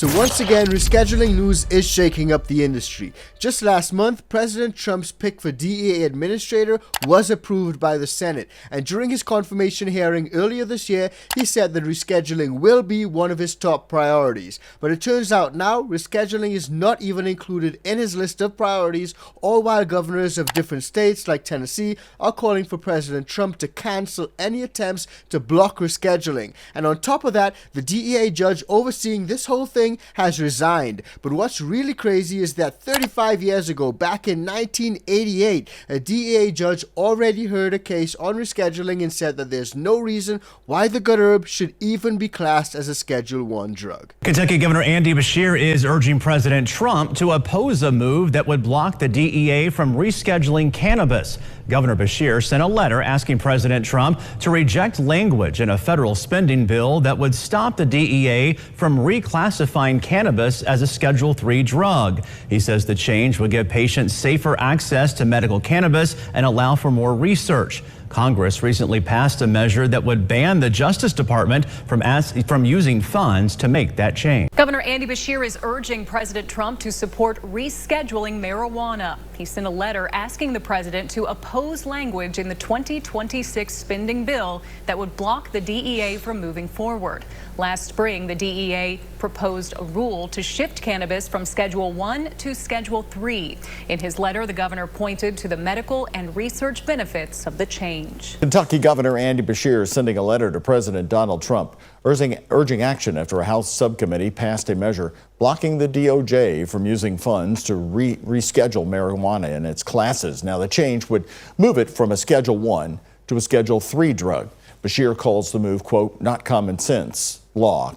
So once again, rescheduling news is shaking up the industry. Just last month, President Trump's pick for DEA administrator was approved by the Senate, and during his confirmation hearing earlier this year, he said that rescheduling will be one of his top priorities. But it turns out now, rescheduling is not even included in his list of priorities, all while governors of different states like Tennessee are calling for President Trump to cancel any attempts to block rescheduling. And on top of that, the DEA judge overseeing this whole thing has resigned. But what's really crazy is that 35 years ago, back in 1988, a DEA judge already heard a case on rescheduling and said that there's no reason why the good herb should even be classed as a Schedule 1 drug. Kentucky Governor Andy Beshear is urging President Trump to oppose a move that would block the DEA from rescheduling cannabis. Governor Beshear sent a letter asking President Trump to reject language in a federal spending bill that would stop the DEA from reclassifying cannabis as a Schedule 3 drug. He says the change would give patients safer access to medical cannabis and allow for more research. Congress recently passed a measure that would ban the Justice Department from using funds to make that change. Governor Andy Beshear is urging President Trump to support rescheduling marijuana. He sent a letter asking the president to oppose language in the 2026 spending bill that would block the DEA from moving forward. Last spring, the DEA proposed a rule to shift cannabis from Schedule 1 to Schedule 3. In his letter, the governor pointed to the medical and research benefits of the change. Kentucky Governor Andy Beshear is sending a letter to President Donald Trump urging action after a House subcommittee passed a measure blocking the DOJ from using funds to reschedule marijuana in its classes. Now, the change would move it from a Schedule 1 to a Schedule 3 drug. Beshear calls the move, quote, not common sense law,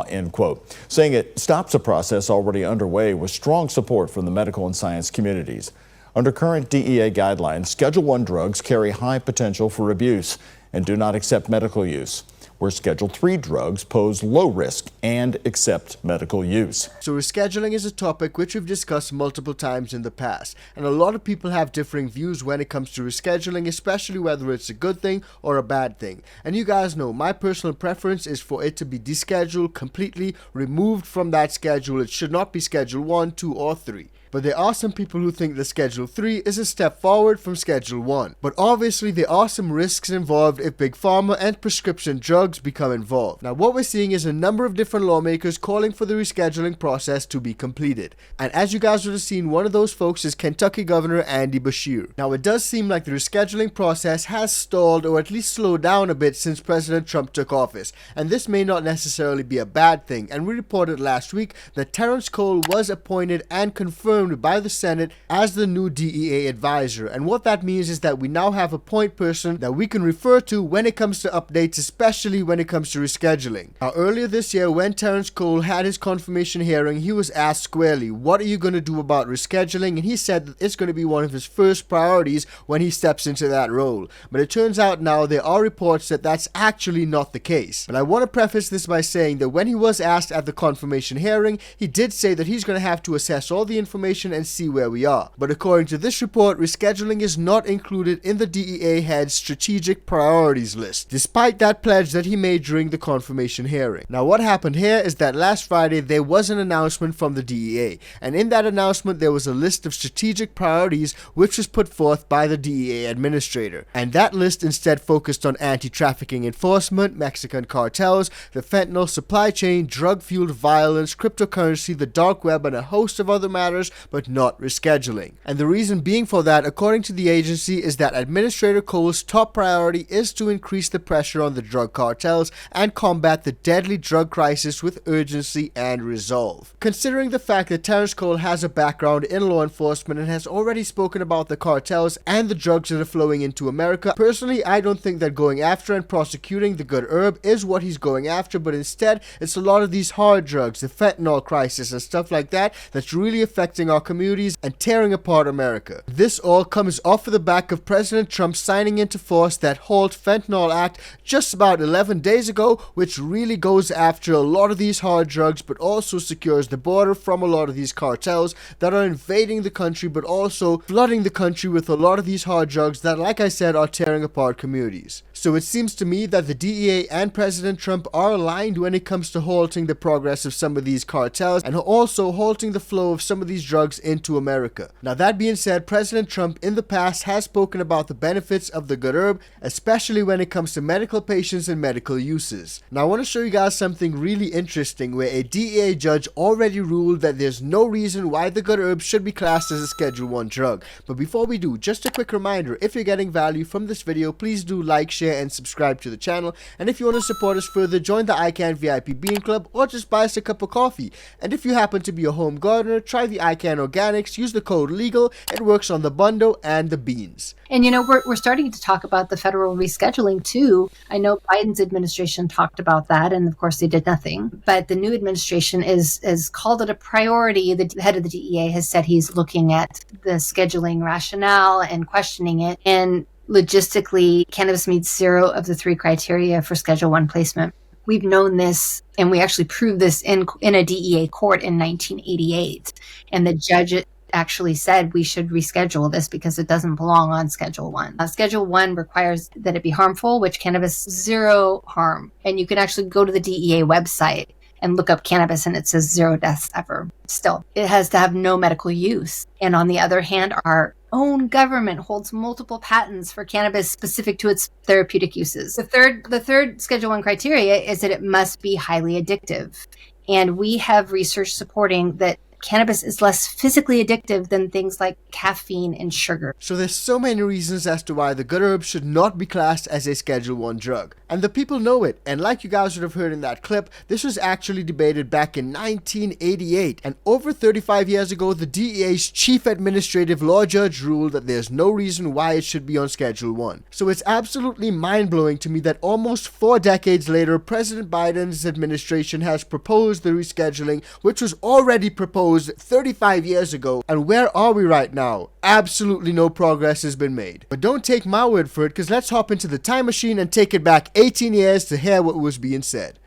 end quote, saying it stops a process already underway with strong support from the medical and science communities. Under current DEA guidelines, Schedule 1 drugs carry high potential for abuse and do not accept medical use, where Schedule 3 drugs pose low risk and accept medical use. So rescheduling is a topic which we've discussed multiple times in the past, and a lot of people have differing views when it comes to rescheduling, especially whether it's a good thing or a bad thing. And you guys know my personal preference is for it to be descheduled, completely removed from that schedule. It should not be Schedule 1, 2, or 3. But there are some people who think that Schedule 3 is a step forward from Schedule 1. But obviously there are some risks involved if Big Pharma and prescription drugs become involved. Now what we're seeing is a number of different lawmakers calling for the rescheduling process to be completed. And as you guys would have seen, one of those folks is Kentucky Governor Andy Beshear. Now it does seem like the rescheduling process has stalled or at least slowed down a bit since President Trump took office. And this may not necessarily be a bad thing. And we reported last week that Terrence Cole was appointed and confirmed by the Senate as the new DEA advisor. And what that means is that we now have a point person that we can refer to when it comes to updates, especially when it comes to rescheduling. Now, earlier this year, when Terrence Cole had his confirmation hearing, he was asked squarely, what are you going to do about rescheduling? And he said that it's going to be one of his first priorities when he steps into that role. But it turns out now there are reports that that's actually not the case. But I want to preface this by saying that when he was asked at the confirmation hearing, he did say that he's going to have to assess all the information and see where we are. But according to this report, rescheduling is not included in the DEA head's strategic priorities list, despite that pledge that he made during the confirmation hearing. Now what happened here is that last Friday there was an announcement from the DEA, and in that announcement there was a list of strategic priorities which was put forth by the DEA administrator. And that list instead focused on anti-trafficking enforcement, Mexican cartels, the fentanyl supply chain, drug-fueled violence, cryptocurrency, the dark web, and a host of other matters, but not rescheduling. And the reason being for that, according to the agency, is that Administrator Cole's top priority is to increase the pressure on the drug cartels and combat the deadly drug crisis with urgency and resolve. Considering the fact that Terrence Cole has a background in law enforcement and has already spoken about the cartels and the drugs that are flowing into America, personally I don't think that going after and prosecuting the good herb is what he's going after, but instead it's a lot of these hard drugs, the fentanyl crisis and stuff like that, that's really affecting destroying our communities and tearing apart America. This all comes off of the back of President Trump signing into force that Halt Fentanyl Act just about 11 days ago, which really goes after a lot of these hard drugs, but also secures the border from a lot of these cartels that are invading the country, but also flooding the country with a lot of these hard drugs that, like I said, are tearing apart communities. So it seems to me that the DEA and President Trump are aligned when it comes to halting the progress of some of these cartels and also halting the flow of some of these drugs into America. Now, that being said, President Trump in the past has spoken about the benefits of the good herb, especially when it comes to medical patients and medical uses. Now, I want to show you guys something really interesting where a DEA judge already ruled that there's no reason why the good herb should be classed as a Schedule 1 drug. But before we do, just a quick reminder, if you're getting value from this video, please do like, share, and subscribe to the channel. And if you want to support us further, join the ICANN VIP Bean Club or just buy us a cup of coffee. And if you happen to be a home gardener, try the ICANN Organics, use the code LEGAL. It works on the bundo and the beans. And, you know, we're starting to talk about the federal rescheduling, too. I know Biden's administration talked about that, and of course they did nothing. But the new administration is called it a priority. The head of the DEA has said he's looking at the scheduling rationale and questioning it. And logistically, cannabis meets 0 of the 3 criteria for Schedule 1 placement. We've known this, and we actually proved this in a DEA court in 1988. And the judge actually said we should reschedule this because it doesn't belong on Schedule 1. Schedule 1 requires that it be harmful, which cannabis, 0 harm. And you can actually go to the DEA website and look up cannabis and it says 0 deaths ever. Still, it has to have no medical use. And on the other hand, our own government holds multiple patents for cannabis specific to its therapeutic uses. The third Schedule 1 criteria is that it must be highly addictive. And we have research supporting that cannabis is less physically addictive than things like caffeine and sugar. So there's so many reasons as to why the good herb should not be classed as a Schedule 1 drug. And the people know it. And like you guys would have heard in that clip, this was actually debated back in 1988. And over 35 years ago, the DEA's chief administrative law judge ruled that there's no reason why it should be on Schedule 1. So it's absolutely mind-blowing to me that almost 4 decades later, President Biden's administration has proposed the rescheduling, which was already proposed 35 years ago. And where are we right now? Absolutely no progress has been made. But don't take my word for it, because let's hop into the time machine and take it back 18 years to hear what was being said.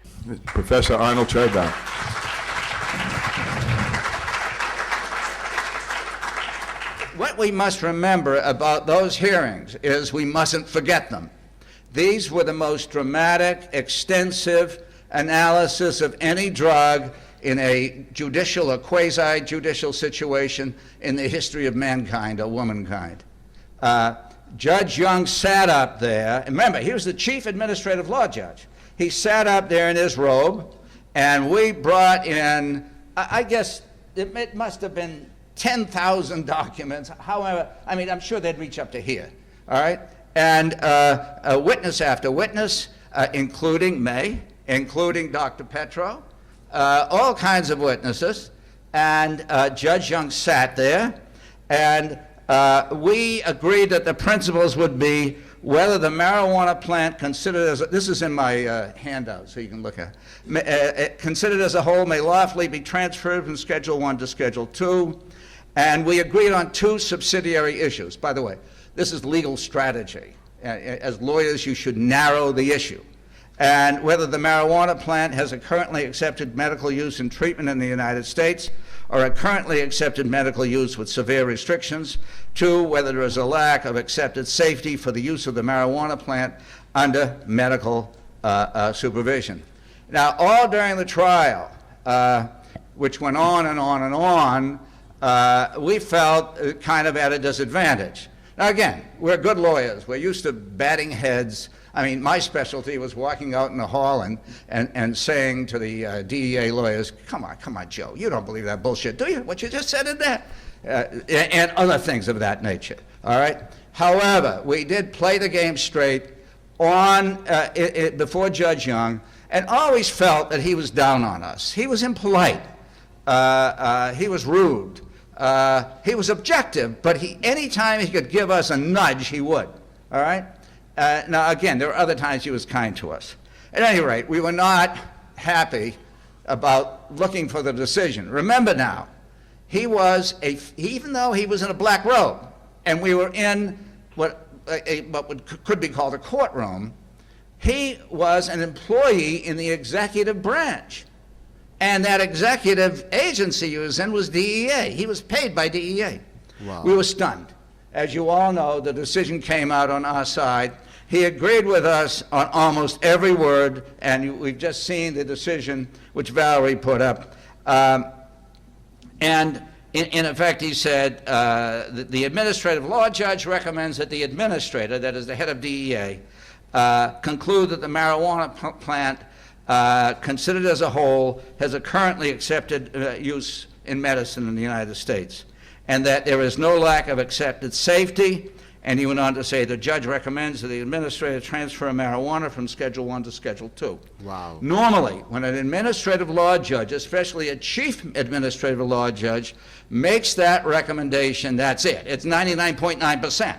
Professor Arnold Chertoff. What we must remember about those hearings is we mustn't forget them. These were the most dramatic, extensive analysis of any drug in a judicial or quasi-judicial situation in the history of mankind or womankind. Judge Young sat up there, and remember, he was the chief administrative law judge. He sat up there in his robe, and we brought in, I guess it must have been 10,000 documents. However, I mean, I'm sure they'd reach up to here, all right? And witness after witness, including Dr. Petro, all kinds of witnesses, and Judge Young sat there, and we agreed that the principles would be whether the marijuana plant considered as, this is in my handout so you can look at it, considered as a whole may lawfully be transferred from Schedule 1 to Schedule 2, and we agreed on 2 subsidiary issues. By the way, this is legal strategy. As lawyers, you should narrow the issue. And whether the marijuana plant has a currently accepted medical use and treatment in the United States or a currently accepted medical use with severe restrictions. 2, whether there is a lack of accepted safety for the use of the marijuana plant under medical supervision. Now, all during the trial, which went on and on and on, we felt kind of at a disadvantage. Now, again, we're good lawyers. We're used to batting heads. I mean, my specialty was walking out in the hall and saying to the DEA lawyers, come on, Joe, you don't believe that bullshit, do you? What you just said in there? And other things of that nature, all right? However, we did play the game straight on before Judge Young, and always felt that he was down on us. He was impolite. He was rude. He was objective, but anytime he could give us a nudge, he would, all right? Now, again, there were other times he was kind to us. At any rate, we were not happy about looking for the decision. Remember now, He was even though he was in a black robe, and we were in what could be called a courtroom, he was an employee in the executive branch. And that executive agency he was in was DEA. He was paid by DEA. Wow. We were stunned. As you all know, the decision came out on our side. He agreed with us on almost every word, and we've just seen the decision which Valerie put up. And in effect, he said, the administrative law judge recommends that the administrator, that is the head of DEA, conclude that the marijuana plant, considered as a whole, has a currently accepted use in medicine in the United States, and that there is no lack of accepted safety. And he went on to say the judge recommends that the administrator transfer marijuana from Schedule I to Schedule II. Wow. Normally, when an administrative law judge, especially a chief administrative law judge, makes that recommendation, that's it. It's 99.9%.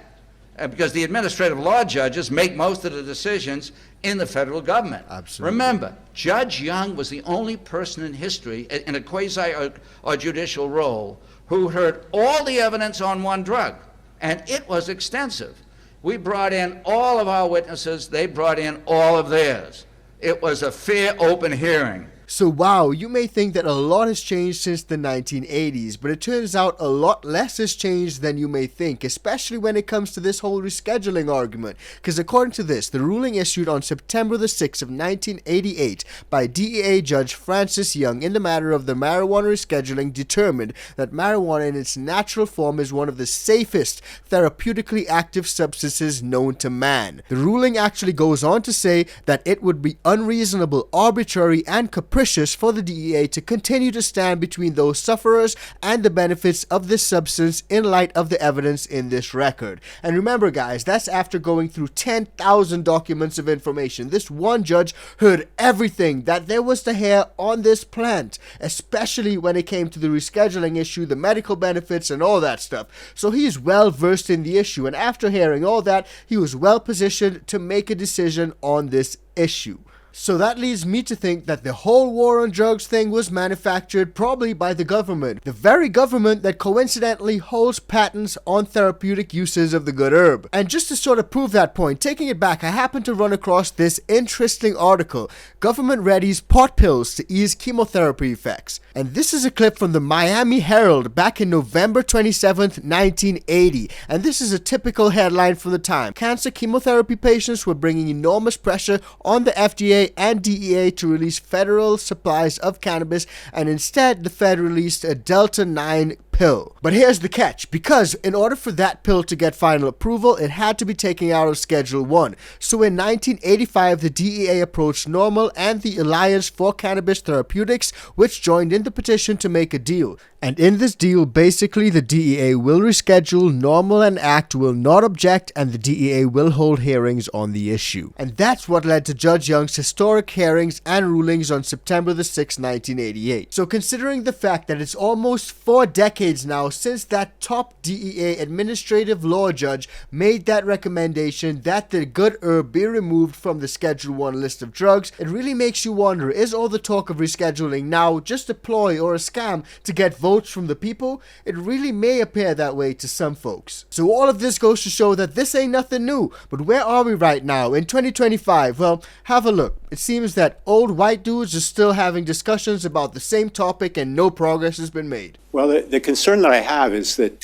Because the administrative law judges make most of the decisions in the federal government. Absolutely. Remember, Judge Young was the only person in history in a quasi or judicial role who heard all the evidence on one drug. And it was extensive. We brought in all of our witnesses. They brought in all of theirs. It was a fair, open hearing. So wow, you may think that a lot has changed since the 1980s, but it turns out a lot less has changed than you may think, especially when it comes to this whole rescheduling argument. Because according to this, the ruling issued on September the 6th of 1988 by DEA Judge Francis Young in the matter of the marijuana rescheduling determined that marijuana in its natural form is one of the safest therapeutically active substances known to man. The ruling actually goes on to say that it would be unreasonable, arbitrary, and capricious for the DEA to continue to stand between those sufferers and the benefits of this substance in light of the evidence in this record. And remember guys, that's after going through 10,000 documents of information. This one judge heard everything that there was to hear on this plant, especially when it came to the rescheduling issue, the medical benefits and all that stuff. So he's well versed in the issue, and after hearing all that, he was well positioned to make a decision on this issue. So that leads me to think that the whole war on drugs thing was manufactured probably by the government. The very government that coincidentally holds patents on therapeutic uses of the good herb. And just to sort of prove that point, taking it back, I happened to run across this interesting article. Government readies pot pills to ease chemotherapy effects. And this is a clip from the Miami Herald back in November 27th, 1980. And this is a typical headline from the time. Cancer chemotherapy patients were bringing enormous pressure on the FDA and DEA to release federal supplies of cannabis, and instead the Fed released a Delta 9 pill. But here's the catch, because in order for that pill to get final approval, it had to be taken out of Schedule 1. So in 1985, the DEA approached NORML and the Alliance for Cannabis Therapeutics, which joined in the petition to make a deal. And in this deal, basically the DEA will reschedule, NORML and ACT will not object, and the DEA will hold hearings on the issue. And that's what led to Judge Young's historic hearings and rulings on September the 6th, 1988. So considering the fact that it's almost 4 decades now since that top DEA administrative law judge made that recommendation that the good herb be removed from the Schedule 1 list of drugs, it really makes you wonder, is all the talk of rescheduling now just a ploy or a scam to get votes from the people? It really may appear that way to some folks. So all of this goes to show that this ain't nothing new. But where are we right now in 2025? Well, have a look. It seems that old white dudes are still having discussions about the same topic and no progress has been made. Well, the concern that I have is that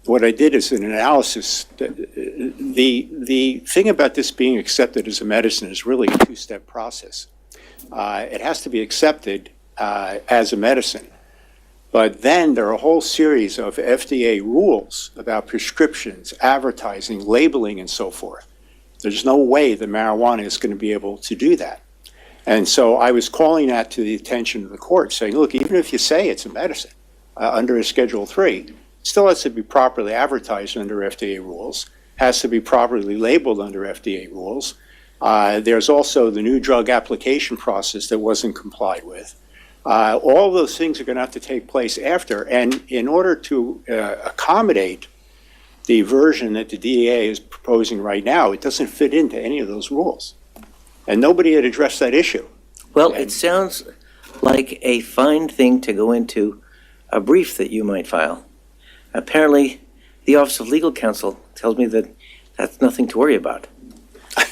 what I did is an analysis. The thing about this being accepted as a medicine is really a two-step process. It has to be accepted as a medicine. But then there are a whole series of FDA rules about prescriptions, advertising, labeling, and so forth. There's no way that marijuana is going to be able to do that. And so I was calling that to the attention of the court, saying, look, even if you say it's a medicine under a Schedule 3, it still has to be properly advertised under FDA rules, has to be properly labeled under FDA rules. There's also the new drug application process that wasn't complied with. All of those things are going to have to take place after. And in order to accommodate the version that the DEA is proposing right now, it doesn't fit into any of those rules. And nobody had addressed that issue. Well, it sounds like a fine thing to go into a brief that you might file. Apparently, the Office of Legal Counsel tells me that that's nothing to worry about.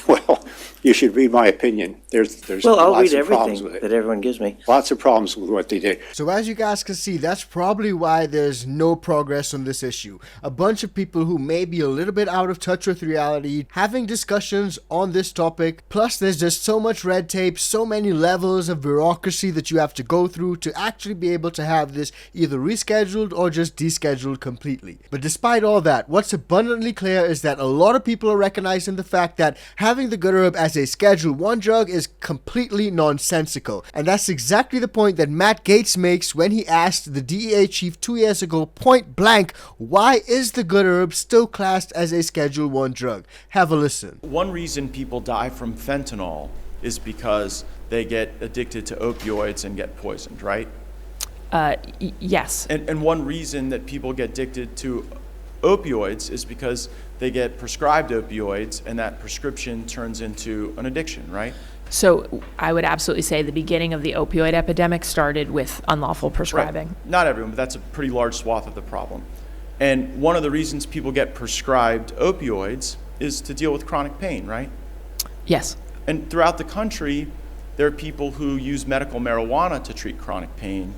Well, you should read my opinion. There's Well, I'll lots read of problems everything with that it. everyone gives me. Lots of problems with what they did. So as you guys can see, that's probably why there's no progress on this issue. A bunch of people who may be a little bit out of touch with reality having discussions on this topic. Plus there's just so much red tape, so many levels of bureaucracy that you have to go through to actually be able to have this either rescheduled or just descheduled completely. But despite all that, what's abundantly clear is that a lot of people are recognizing the fact that having the good herb as a Schedule 1 drug is completely nonsensical. And that's exactly the point that Matt Gaetz makes when he asked the DEA chief 2 years ago point blank, why is the good herb still classed as a Schedule 1 drug? Have a listen. One reason people die from fentanyl is because they get addicted to opioids and get poisoned, right? Yes. And one reason that people get addicted to opioids is because they get prescribed opioids and that prescription turns into an addiction, right? So I would absolutely say the beginning of the opioid epidemic started with unlawful prescribing. Right. Not everyone, but that's a pretty large swath of the problem. And one of the reasons people get prescribed opioids is to deal with chronic pain, right? Yes. And throughout the country, there are people who use medical marijuana to treat chronic pain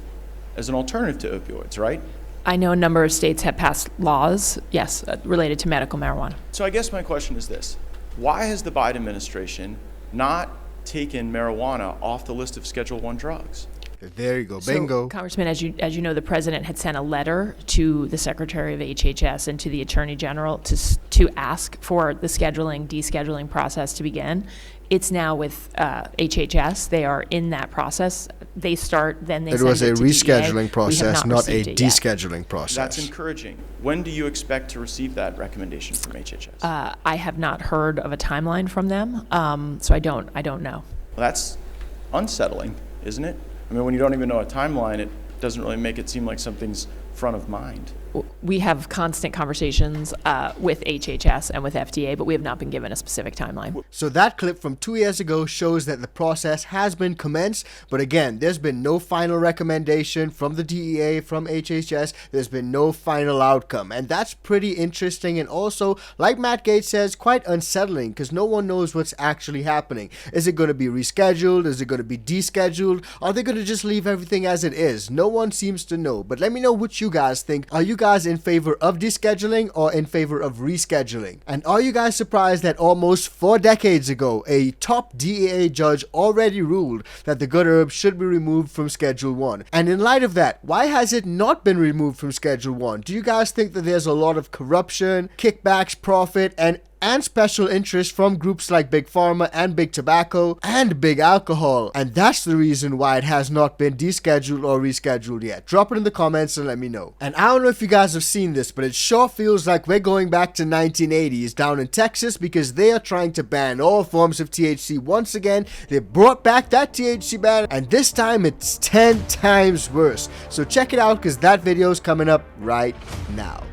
as an alternative to opioids, right? I know a number of states have passed laws, yes, related to medical marijuana. So I guess my question is this. Why has the Biden administration not taken marijuana off the list of Schedule 1 drugs? There you go, bingo. So, Congressman, as you know, the president had sent a letter to the Secretary of HHS and to the Attorney General to ask for the scheduling, descheduling process to begin. It's now with HHS. They are in that process. They start, then they send it to It was a rescheduling DEA. process, not a received it yet. descheduling process. That's encouraging. When do you expect to receive that recommendation from HHS? I have not heard of a timeline from them, so I don't know. Well, that's unsettling, isn't it? I mean, when you don't even know a timeline, it doesn't really make it seem like something's front of mind. We have constant conversations with HHS and with FDA, but we have not been given a specific timeline. So that clip from 2 years ago shows that the process has been commenced, but again, there's been no final recommendation from the DEA, from HHS. There's been no final outcome, and that's pretty interesting, and also, like Matt Gaetz says, quite unsettling because no one knows what's actually happening. Is it going to be rescheduled? Is it going to be descheduled? Are they going to just leave everything as it is? No one seems to know, but let me know what you guys think. Are you guys in favor of descheduling or in favor of rescheduling? And are you guys surprised that almost 4 decades ago, a top DEA judge already ruled that the good herb should be removed from Schedule 1? And in light of that, why has it not been removed from Schedule 1? Do you guys think that there's a lot of corruption, kickbacks, profit, and special interest from groups like Big Pharma and Big Tobacco and Big Alcohol? And that's the reason why it has not been descheduled or rescheduled yet. Drop it in the comments and let me know. And I don't know if you guys have seen this, but it sure feels like we're going back to 1980s down in Texas because they are trying to ban all forms of THC once again. They brought back that THC ban, and this time it's 10 times worse. So check it out because that video is coming up right now.